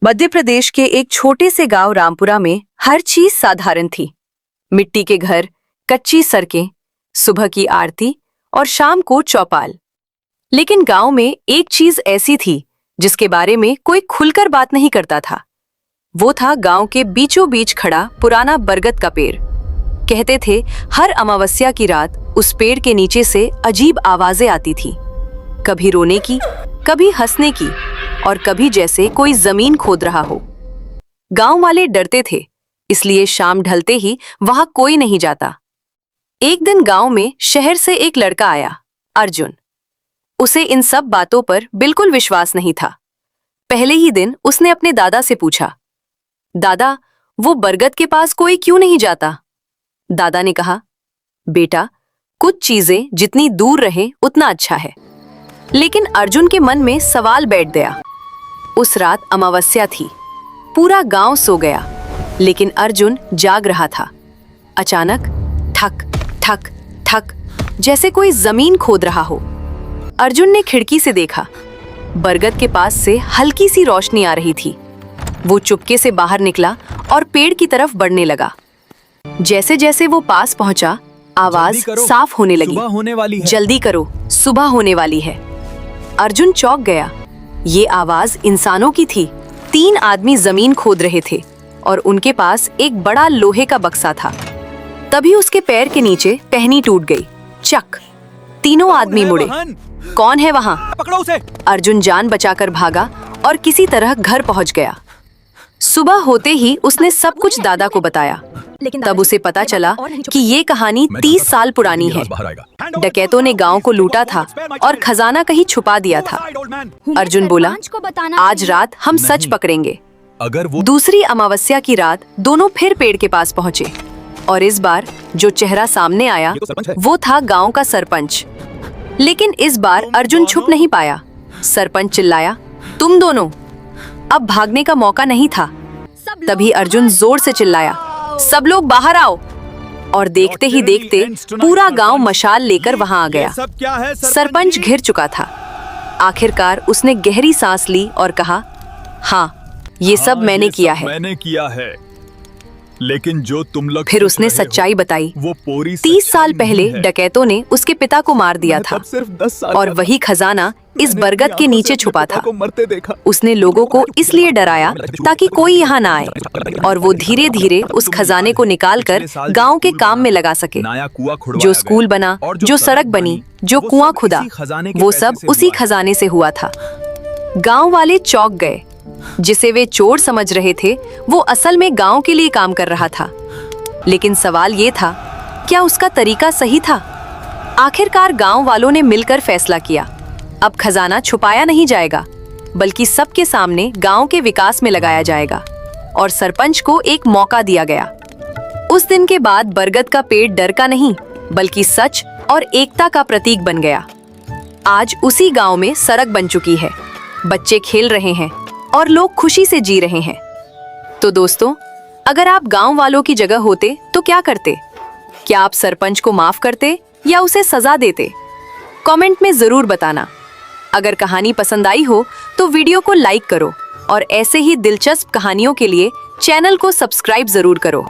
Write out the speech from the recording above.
मध्य प्रदेश के एक छोटे से गांव रामपुरा में हर चीज साधारण थी। मिट्टी के घर, कच्ची सड़कें, सुबह की आरती और शाम को चौपाल। लेकिन गांव में एक चीज ऐसी थी जिसके बारे में कोई खुलकर बात नहीं करता था। वो था गांव के बीचों बीच खड़ा पुराना बरगद का पेड़। कहते थे हर अमावस्या की रात उस पेड़ के नीचे से अजीब आवाजें आती थी, कभी रोने की, कभी हंसने की और कभी जैसे कोई जमीन खोद रहा हो। गांव वाले डरते थे, इसलिए शाम ढलते ही वहां कोई नहीं जाता। एक दिन गांव में शहर से एक लड़का आया, अर्जुन। उसे इन सब बातों पर बिल्कुल विश्वास नहीं था। पहले ही दिन उसने अपने दादा से पूछा, दादा, वो बरगद के पास कोई क्यों नहीं जाता? दादा ने कहा, बेटा, कुछ चीजें जितनी दूर रहे उतना अच्छा है। लेकिन अर्जुन के मन में सवाल बैठ गया। उस रात अमावस्या थी, पूरा गांव सो गया, लेकिन अर्जुन जाग रहा था। अचानक ठक ठक ठक, जैसे कोई जमीन खोद रहा हो। अर्जुन ने खिड़की से देखा, बरगद के पास से हल्की सी रोशनी आ रही थी। वो चुपके से बाहर निकला और पेड़ की तरफ बढ़ने लगा। जैसे जैसे वो पास पहुंचा, आवाज साफ होने लगी, होने वाली है। जल्दी करो, सुबह होने वाली है। अर्जुन चौंक गया। ये आवाज इंसानों की थी। 3 आदमी जमीन खोद रहे थे और उनके पास एक बड़ा लोहे का बक्सा था। तभी उसके पैर के नीचे टहनी टूट गई। चक, तीनों आदमी मुड़े। कौन है वहां? पकड़ो उसे। अर्जुन जान बचाकर भागा और किसी तरह घर पहुंच गया। सुबह होते ही उसने सब कुछ दादा को बताया। तब उसे पता चला कि ये कहानी 30 साल पुरानी है। डकैतों ने गांव को लूटा था और खजाना कहीं छुपा दिया था। अर्जुन बोला, आज रात हम सच पकड़ेंगे। दूसरी अमावस्या की रात दोनों फिर पेड़ के पास पहुंचे और इस बार जो चेहरा सामने आया वो था गांव का सरपंच। लेकिन इस बार अर्जुन छुप नहीं पाया। सरपंच चिल्लाया, तुम दोनों! अब भागने का मौका नहीं था। तभी अर्जुन जोर से चिल्लाया, सब लोग बाहर आओ! और देखते ही देखते पूरा गांव मशाल लेकर वहां आ गया। सरपंच घिर चुका था। आखिरकार उसने गहरी सांस ली और कहा, हाँ, ये सब मैंने किया है। लेकिन जो तुम लोग फिर उसने सच्चाई बताई। वो 30 साल पहले डकैतों ने उसके पिता को मार दिया था और वही खजाना इस बरगद के नीचे छुपा था। उसने लोगों को इसलिए डराया ताकि कोई यहाँ ना आए और वो धीरे धीरे उस खजाने को निकालकर गांव के काम में लगा सके। जो स्कूल बना, जो सड़क बनी, जो कुआं खुदा, वो सब उसी खजाने से हुआ था। गांव वाले चौंक गए। जिसे वे चोर समझ रहे थे वो असल में गांव के लिए काम कर रहा था। लेकिन सवाल ये था, क्या उसका तरीका सही था? आखिरकार गांव वालों ने मिलकर फैसला किया, अब खजाना छुपाया नहीं जाएगा, बल्कि सबके सामने गांव के विकास में लगाया जाएगा। और सरपंच को एक मौका दिया गया। उस दिन के बाद बरगद का पेड़ डर का नहीं, बल्कि सच और एकता का प्रतीक बन गया। आज उसी गांव में सड़क बन चुकी है, बच्चे खेल रहे हैं और लोग खुशी से जी रहे हैं। तो दोस्तों, अगर आप गांव वालों की जगह होते तो क्या करते? क्या आप सरपंच को माफ करते या उसे सजा देते? कमेंट में जरूर बताना। अगर कहानी पसंद आई हो तो वीडियो को लाइक करो और ऐसे ही दिलचस्प कहानियों के लिए चैनल को सब्सक्राइब जरूर करो।